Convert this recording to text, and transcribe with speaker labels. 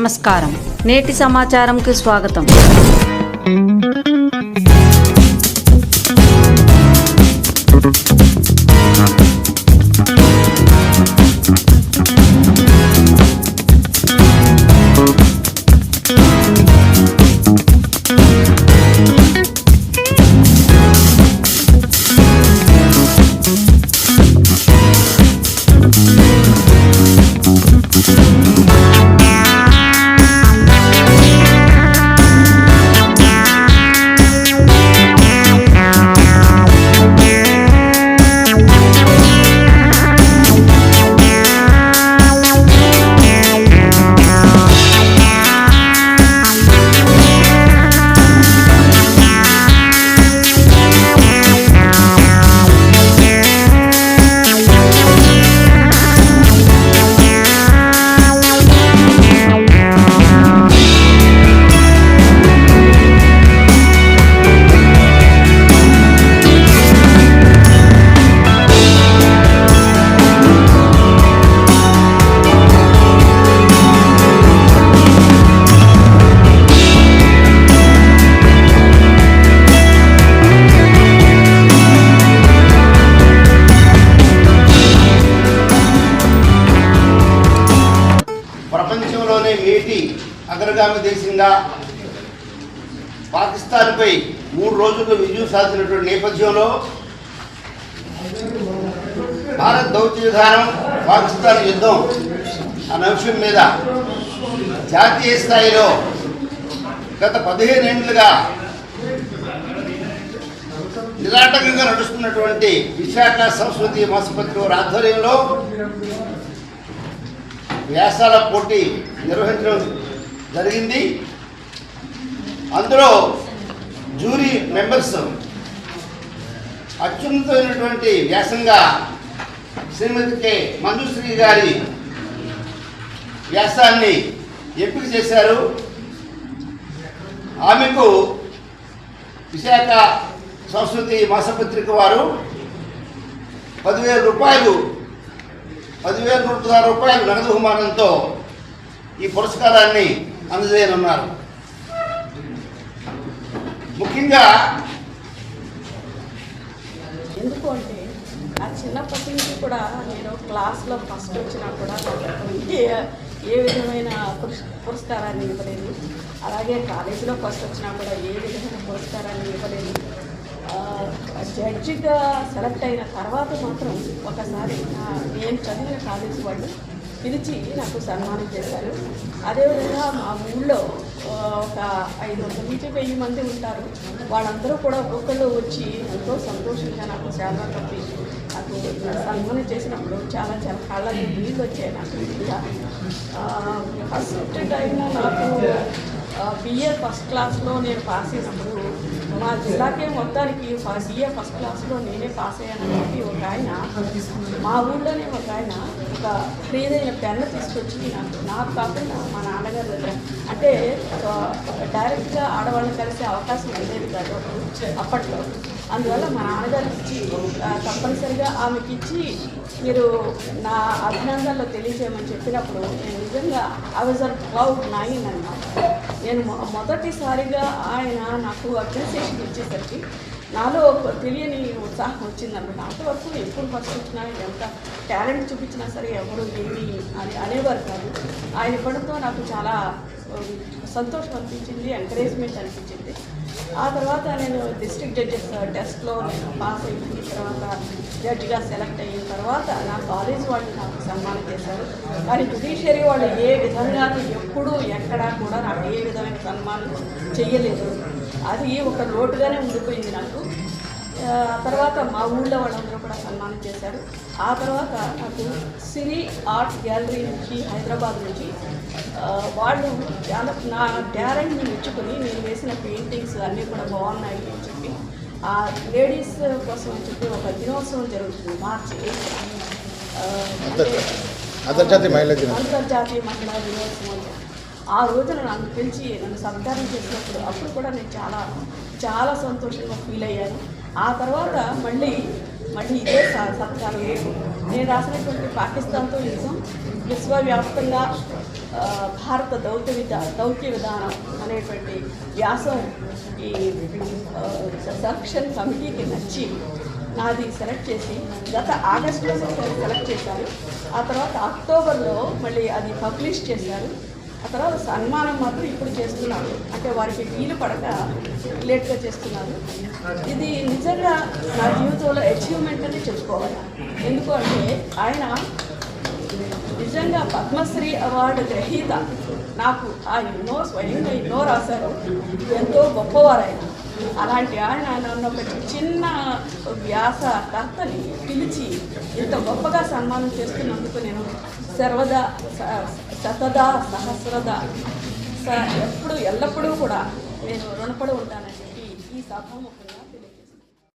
Speaker 1: నమస్కారం. నేటి సమాచారంకి స్వాగతం.
Speaker 2: ప్రపంచంలోనే మేటి అగ్రగామి దేశంగా పాకిస్తాన్పై 3 రోజుల్లో విజయం సాధించినటువంటి నేపథ్యంలో భారత్ దౌత్య విధానం పాకిస్తాన్ యుద్ధం అనే అంశం మీద జాతీయ స్థాయిలో గత 15 ఏళ్లుగా నిరాటకంగా నడుస్తున్నటువంటి విశాఖ సంస్కృతి మాసపత్రిక ఆధ్వర్యంలో వ్యాసాల పోటీ నిర్వహించడం జరిగింది. అందులో జ్యూరీ మెంబర్స్ అత్యున్నతమైనటువంటి వ్యాసంగా శ్రీమతి కె మంజుశ్రీ గారి వ్యాసాన్ని ఎంపిక చేశారు. ఆమెకు విశాఖ సంస్కృతి మాసపత్రిక వారు 10,000 రూపాయలు నగదు బహుమానంతో ఈ పురస్కారాన్ని అందజేయనున్నారు. ముఖ్యంగా
Speaker 3: ఎందుకు అంటే ఆ చిన్నప్పటి నుంచి కూడా నేను క్లాస్లో ఫస్ట్ వచ్చినా కూడా ఏ విధమైన పురస్కారాన్ని ఇవ్వలేదు. అలాగే కాలేజీలో ఫస్ట్ వచ్చినా కూడా ఏ విధమైన పురస్కారాన్ని ఇవ్వలేదు. జడ్జిగా సెలెక్ట్ అయిన తర్వాత మాత్రం ఒకసారి నేను చదివిన కాలేజీ వాళ్ళు పిలిచి నాకు సన్మానం చేశారు. అదేవిధంగా మా ఊళ్ళో ఒక 500 నుంచి 1000 మంది ఉంటారు. వాళ్ళందరూ కూడా ఒక్కొక్కళ్ళు వచ్చి ఎంతో సంతోషంగా నాకు చాలా కప్పి నాకు సన్మానం చేసినప్పుడు చాలా కళ్ళకి నీళ్ళు వచ్చాయి. నాకు ఫస్ట్ టైం నాకు బిఏ ఫస్ట్ క్లాస్లో నేను పాస్ అయినప్పుడు మా జిల్లాకే మొత్తానికి బిఏ ఫస్ట్ క్లాస్లో నేనే పాస్ అయ్యానని ఒక ఆయన మా ఊళ్ళోనే ఒక ఆయన ఒక ఖరీదైన పెన్ను తీసుకొచ్చి నాకు కాకుండా మా నాన్నగారి దగ్గర అంటే డైరెక్ట్గా ఆడవాళ్ళని కలిసే అవకాశం ఉండేది కాదు అప్పట్లో. అందువల్ల మా నాన్నగారికి ఇచ్చి తప్పనిసరిగా ఆమెకి ఇచ్చి మీరు నా అభినందనలో తెలియజేయమని చెప్పినప్పుడు నేను నిజంగా ఐ వాజ్ ప్రౌడ్ 9 అన్నమాట. నేను మొదటిసారిగా ఆయన నాకు అప్రిసియేషన్ ఇచ్చేసరికి నాలో తెలియని ఉత్సాహం వచ్చిందన్నమాట. అంతవరకు ఎప్పుడు ఫస్ట్ వచ్చినా ఎంత టాలెంట్ చూపించినా సరే ఎవరు ఏమి అని అనేవారు కాదు. ఆయన ఇవ్వడంతో నాకు చాలా సంతోషం అనిపించింది, ఎంకరేజ్మెంట్ అనిపించింది. ఆ తర్వాత నేను డిస్ట్రిక్ట్ జడ్జెస్ టెస్ట్లో నేను పాస్ అయిన తర్వాత జడ్జిగా సెలెక్ట్ అయిన తర్వాత నా కాలేజ్ వాళ్ళు నాకు సన్మానం చేశారు. కానీ జ్యుడిషియరీ వాళ్ళు ఏ విధంగా ఎప్పుడూ ఎక్కడా కూడా నాకు ఏ విధమైన సన్మానం చేయలేదు. అది ఒక లోటుగానే ఉండిపోయింది నాకు. తర్వాత మా ఊళ్ళో వాళ్ళందరూ కూడా సన్మానం చేశారు. ఆ తర్వాత నాకు సిరి ఆర్ట్ గ్యాలరీ నుంచి హైదరాబాద్ నుంచి వాళ్ళు చాలా నా టాలెంట్ని మెచ్చుకొని నేను వేసిన పెయింటింగ్స్ అన్నీ కూడా బాగున్నాయి అని చెప్పి ఆ లేడీస్ కోసం అని చెప్పి ఒక దినోత్సవం జరుగుతుంది మార్చి 8 అంతర్జాతీయ మహిళా దినోత్సవం. ఆ రోజున నన్ను పిలిచి నన్ను సత్కారం చేసినప్పుడు అప్పుడు కూడా నేను చాలా సంతోషంగా ఫీల్ అయ్యాను. ఆ తర్వాత మళ్ళీ ఇదే సత్కారం నేను రాసినటువంటి పాకిస్తాన్తో యుద్ధం విశ్వవ్యాప్తంగా భారత దౌత్య విధానం అనేటువంటి వ్యాసం ఈ సెలక్షన్ కమిటీకి నచ్చి నాది సెలెక్ట్ చేసి గత ఆగస్టులో సెలెక్ట్ చేశారు. ఆ తర్వాత అక్టోబర్లో మళ్ళీ అది పబ్లిష్ చేశారు. ఆ తర్వాత సన్మానం మాత్రం ఇప్పుడు చేస్తున్నారు. అంటే వారికి వీలు పడక లేట్గా చేస్తున్నారు. ఇది నిజంగా నా జీవితంలో అచీవ్మెంట్ అని చెప్పుకోవాలి. ఎందుకు అంటే ఆయన నిజంగా పద్మశ్రీ అవార్డు గ్రహీత. నాకు ఆయన స్వయంగా ఎన్నో రాశారు. ఎంతో గొప్పవారు ఆయన. అలాంటి ఆయన నన్ను ఒక చిన్న వ్యాసకర్తని పిలిచి ఇంత గొప్పగా సన్మానం చేస్తున్నందుకు నేను సర్వదా శతదా సహస్రదా ఎల్లప్పుడూ కూడా నేను రుణపడి ఉంటానని చెప్పి ఈ సభాముఖంగా తెలియజేస్తాను.